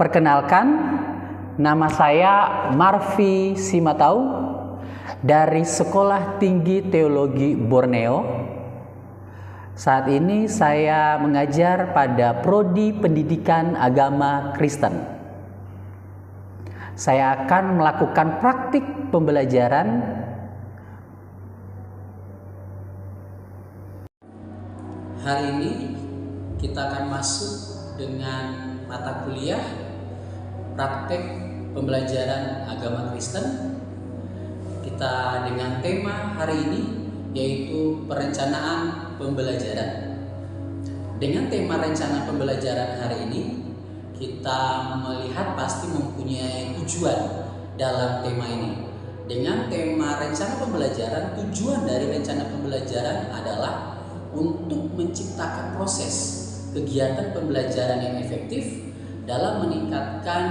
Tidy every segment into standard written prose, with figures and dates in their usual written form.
Perkenalkan, nama saya Marfi Simatau dari Sekolah Tinggi Teologi Borneo. Saat ini saya mengajar pada Prodi Pendidikan Agama Kristen. Saya akan melakukan praktik pembelajaran hari ini. Kita akan masuk dengan mata kuliah praktek pembelajaran agama Kristen. Kita dengan tema hari ini yaitu perencanaan pembelajaran. Dengan tema rencana pembelajaran hari ini, kita melihat pasti mempunyai tujuan dalam tema ini. Dengan tema rencana pembelajaran, tujuan dari rencana pembelajaran adalah untuk menciptakan proses kegiatan pembelajaran yang efektif dalam meningkatkan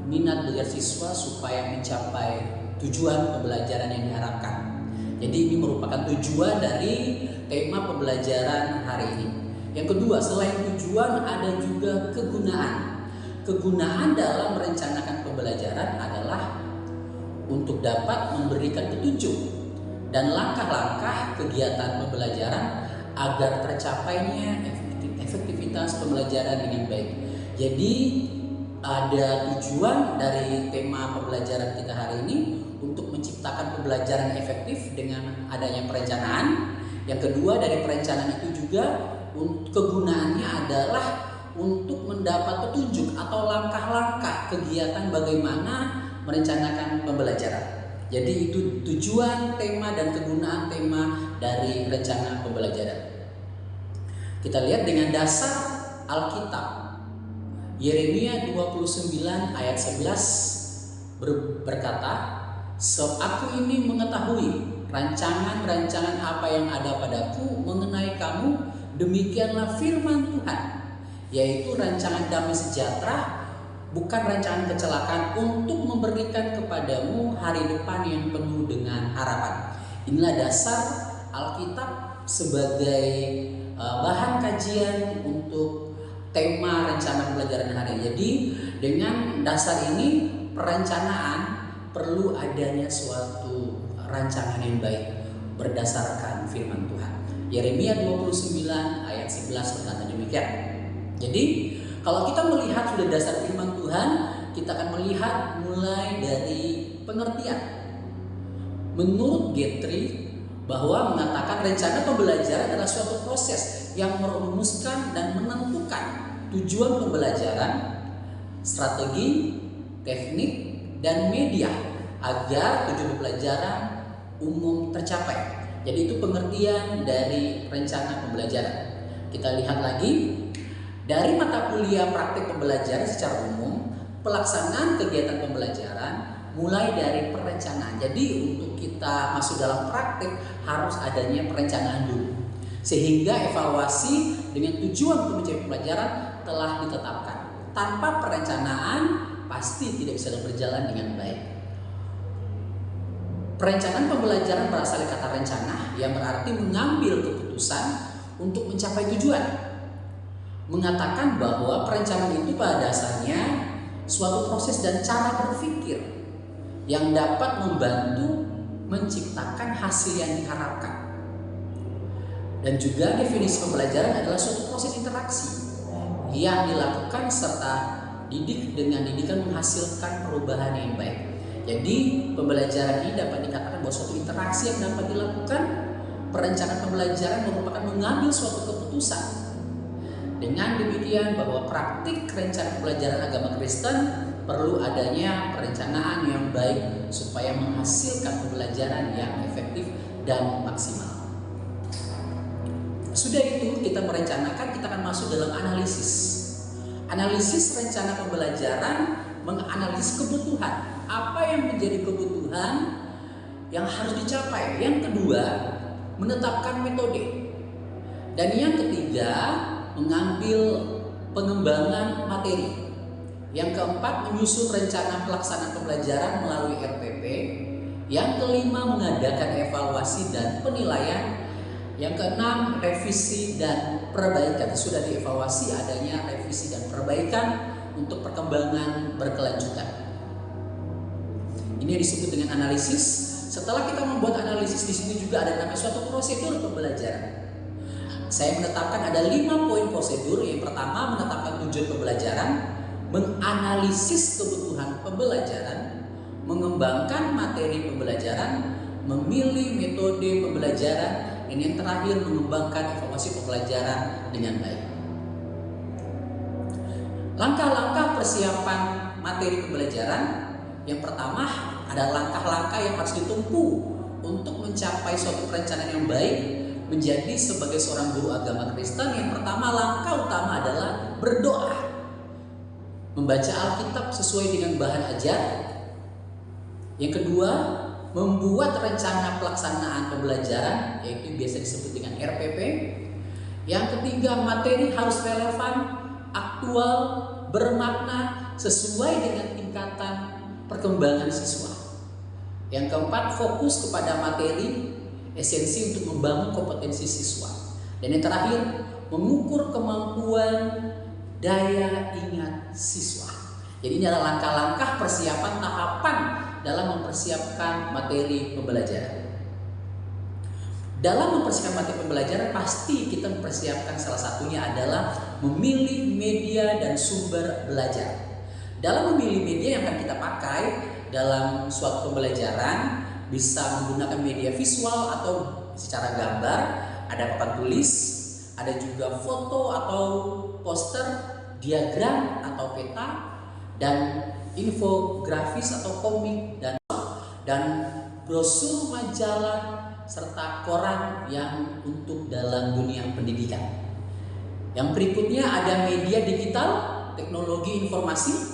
minat belajar siswa supaya mencapai tujuan pembelajaran yang diharapkan. Jadi ini merupakan tujuan dari tema pembelajaran hari ini. Yang kedua, selain tujuan ada juga kegunaan. Kegunaan dalam merencanakan pembelajaran adalah untuk dapat memberikan petunjuk dan langkah-langkah kegiatan pembelajaran agar tercapainya efektivitas pembelajaran dengan baik. Jadi ada tujuan dari tema pembelajaran kita hari ini untuk menciptakan pembelajaran efektif dengan adanya perencanaan. Yang kedua, dari perencanaan itu juga kegunaannya adalah untuk mendapat petunjuk atau langkah-langkah kegiatan bagaimana merencanakan pembelajaran. Jadi itu tujuan, tema, dan kegunaan tema dari rencana pembelajaran. Kita lihat dengan dasar Alkitab. Yeremia 29 ayat 11 berkata, "Sebab aku ini mengetahui rancangan-rancangan apa yang ada padaku mengenai kamu, demikianlah firman Tuhan, yaitu rancangan damai sejahtera, bukan rancangan kecelakaan, untuk memberikan kepadamu hari depan yang penuh dengan harapan." Inilah dasar Alkitab sebagai bahan kajian untuk tema rencana pembelajaran hari ini. Jadi dengan dasar ini perencanaan perlu adanya suatu rancangan yang baik berdasarkan firman Tuhan. Yeremia 29 ayat 11 berkata demikian. Jadi kalau kita melihat sudah dasar firman Tuhan, kita akan melihat mulai dari pengertian. Menurut Guthrie bahwa mengatakan rencana pembelajaran adalah suatu proses yang merumuskan dan menentukan tujuan pembelajaran, strategi, teknik, dan media agar tujuan pembelajaran umum tercapai. Jadi itu pengertian dari rencana pembelajaran. Kita lihat lagi dari mata kuliah praktik pembelajaran secara umum, pelaksanaan kegiatan pembelajaran mulai dari perencanaan. Jadi untuk kita masuk dalam praktik harus adanya perencanaan dulu, sehingga evaluasi dengan tujuan untuk mencapai pembelajaran telah ditetapkan. Tanpa perencanaan pasti tidak bisa berjalan dengan baik. Perencanaan pembelajaran berasal dari kata rencana yang berarti mengambil keputusan untuk mencapai tujuan. Mengatakan bahwa perencanaan itu pada dasarnya suatu proses dan cara berpikir yang dapat membantu menciptakan hasil yang diharapkan. Dan juga definisi pembelajaran adalah suatu proses interaksi yang dilakukan serta didik dengan didikan menghasilkan perubahan yang baik. Jadi pembelajaran ini dapat dikatakan bahwa suatu interaksi yang dapat dilakukan. Perencanaan pembelajaran merupakan mengambil suatu keputusan. Dengan demikian bahwa praktik rencana pembelajaran agama Kristen perlu adanya perencanaan yang baik supaya menghasilkan pembelajaran yang efektif dan maksimal. Sudah itu kita merencanakan, kita akan masuk dalam analisis. Analisis rencana pembelajaran menganalisis kebutuhan. Apa yang menjadi kebutuhan yang harus dicapai. Yang kedua, menetapkan metode. Dan yang ketiga, mengambil pengembangan materi. Yang keempat, menyusun rencana pelaksanaan pembelajaran melalui RPP. Yang kelima, mengadakan evaluasi dan penilaian. Yang keenam, revisi dan perbaikan, sudah dievaluasi adanya revisi dan perbaikan untuk perkembangan berkelanjutan. Ini disebut dengan analisis. Setelah kita membuat analisis, di sini juga ada namanya suatu prosedur pembelajaran. Saya menetapkan ada 5 poin prosedur. Yang pertama, menetapkan tujuan pembelajaran, menganalisis kebutuhan pembelajaran, mengembangkan materi pembelajaran, memilih metode pembelajaran, dan yang terakhir mengembangkan evaluasi pembelajaran dengan baik. Langkah-langkah persiapan materi pembelajaran. Yang pertama, ada langkah-langkah yang harus ditempuh untuk mencapai suatu perencanaan yang baik menjadi sebagai seorang guru agama Kristen. Yang pertama, langkah utama adalah berdoa, membaca Alkitab sesuai dengan bahan ajar. Yang kedua, membuat rencana pelaksanaan pembelajaran, yaitu biasa disebut dengan RPP. Yang ketiga, materi harus relevan, aktual, bermakna, sesuai dengan tingkatan perkembangan siswa. Yang keempat, fokus kepada materi, esensi untuk membangun kompetensi siswa. Dan yang terakhir, mengukur kemampuan daya ingat siswa. Jadi ini adalah langkah-langkah persiapan tahapan dalam mempersiapkan materi pembelajaran. Dalam mempersiapkan materi pembelajaran, pasti kita mempersiapkan salah satunya adalah memilih media dan sumber belajar. Dalam memilih media yang akan kita pakai dalam suatu pembelajaran, bisa menggunakan media visual atau secara gambar, ada papan tulis, ada juga foto atau poster, diagram atau peta, dan infografis atau komik, dan brosur, majalah, serta koran yang untuk dalam dunia pendidikan. Yang berikutnya ada media digital, teknologi informasi,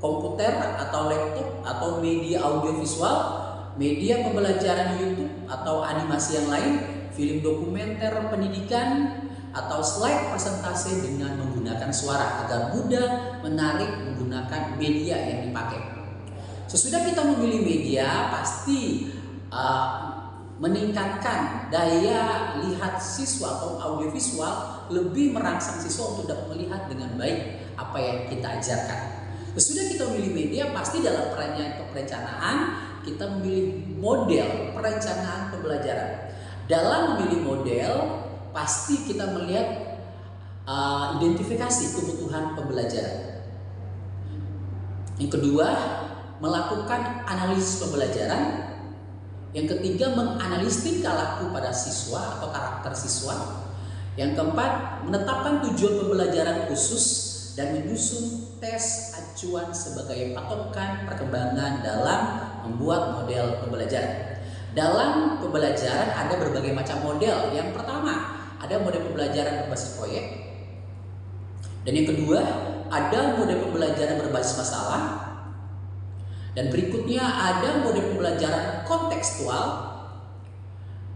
komputer atau laptop atau media audiovisual, media pembelajaran YouTube atau animasi yang lain, film dokumenter pendidikan, atau slide presentasi dengan menggunakan suara agar mudah menarik menggunakan media yang dipakai. Sesudah kita memilih media, pasti meningkatkan daya lihat siswa atau audiovisual, lebih merangsang siswa untuk dapat melihat dengan baik apa yang kita ajarkan. Sesudah kita memilih media, pasti dalam perencanaan kita memilih model perencanaan pembelajaran. Dalam memilih model, pasti kita melihat identifikasi kebutuhan pembelajaran. Yang kedua, melakukan analisis pembelajaran. Yang ketiga, menganalisis tingkah laku pada siswa atau karakter siswa. Yang keempat, menetapkan tujuan pembelajaran khusus dan menyusun tes acuan sebagai patokan perkembangan dalam membuat model pembelajaran. Dalam pembelajaran ada berbagai macam model. Yang pertama, ada model pembelajaran berbasis proyek. Dan yang kedua, ada model pembelajaran berbasis masalah. Dan berikutnya ada model pembelajaran kontekstual.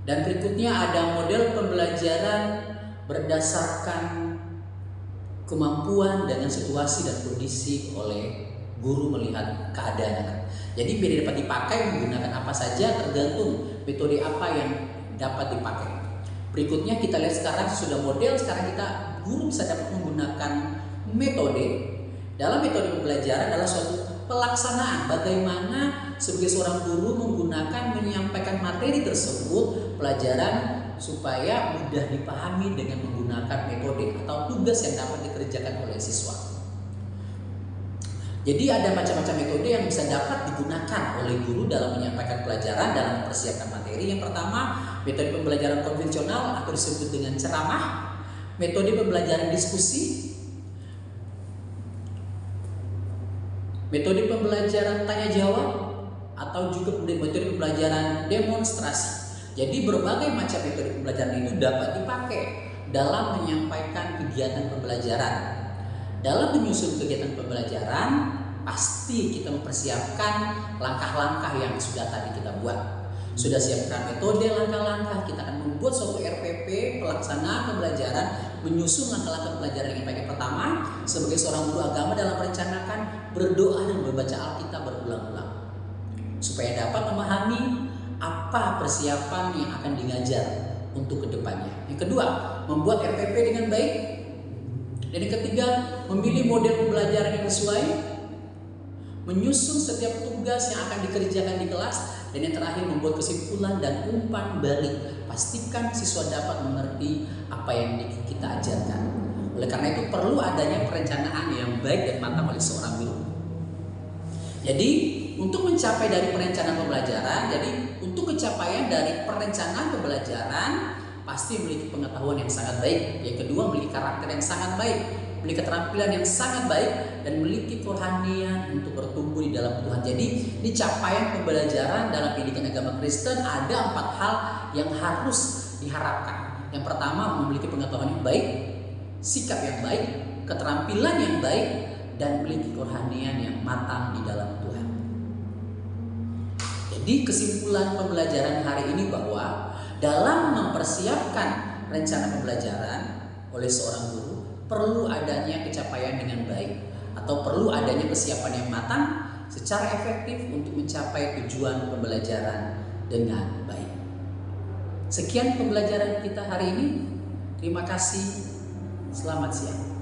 Dan berikutnya ada model pembelajaran berdasarkan kemampuan dengan situasi dan kondisi oleh guru melihat keadaan. Jadi biar dapat dipakai menggunakan apa saja tergantung metode apa yang dapat dipakai. Berikutnya kita lihat sekarang sudah model, sekarang guru bisa dapat menggunakan metode. Dalam metode pembelajaran adalah suatu pelaksanaan bagaimana sebagai seorang guru menggunakan menyampaikan materi tersebut pelajaran supaya mudah dipahami dengan menggunakan metode atau tugas yang dapat dikerjakan oleh siswa. Jadi ada macam-macam metode yang bisa dapat digunakan oleh guru dalam menyampaikan pelajaran dalam mempersiapkan materi. Yang pertama, metode pembelajaran konvensional atau disebut dengan ceramah, metode pembelajaran diskusi, metode pembelajaran tanya jawab, atau juga metode pembelajaran demonstrasi. Jadi berbagai macam metode pembelajaran itu dapat dipakai dalam menyampaikan kegiatan pembelajaran. Dalam menyusun kegiatan pembelajaran, pasti kita mempersiapkan langkah-langkah yang sudah tadi kita buat. Sudah siapkan metode, langkah-langkah, kita akan membuat suatu RPP, pelaksanaan pembelajaran, menyusun langkah-langkah pembelajaran yang baik. Pertama, sebagai seorang guru agama dalam merencanakan berdoa dan membaca Alkitab berulang-ulang supaya dapat memahami apa persiapan yang akan diajar untuk kedepannya. Yang kedua, membuat RPP dengan baik. Dan yang ketiga, memilih model pembelajaran yang sesuai, menyusun setiap tugas yang akan dikerjakan di kelas, dan yang terakhir membuat kesimpulan dan umpan balik. Pastikan siswa dapat mengerti apa yang kita ajarkan. Oleh karena itu perlu adanya perencanaan yang baik dan matang oleh seorang guru. Jadi untuk mencapai dari perencanaan pembelajaran, jadi untuk kecapaian dari perencanaan pembelajaran pasti memiliki pengetahuan yang sangat baik. Yang kedua, memiliki karakter yang sangat baik, memiliki keterampilan yang sangat baik, dan memiliki kerohanian untuk bertumbuh di dalam Tuhan. Jadi di capaian pembelajaran dalam pendidikan agama Kristen ada 4 hal yang harus diharapkan. Yang pertama, memiliki pengetahuan yang baik, sikap yang baik, keterampilan yang baik, dan memiliki kerohanian yang matang di dalam Tuhan. Jadi kesimpulan pembelajaran hari ini bahwa dalam mempersiapkan rencana pembelajaran oleh seorang guru perlu adanya kecapaian dengan baik atau perlu adanya kesiapan yang matang secara efektif untuk mencapai tujuan pembelajaran dengan baik. Sekian pembelajaran kita hari ini. Terima kasih. Selamat siang.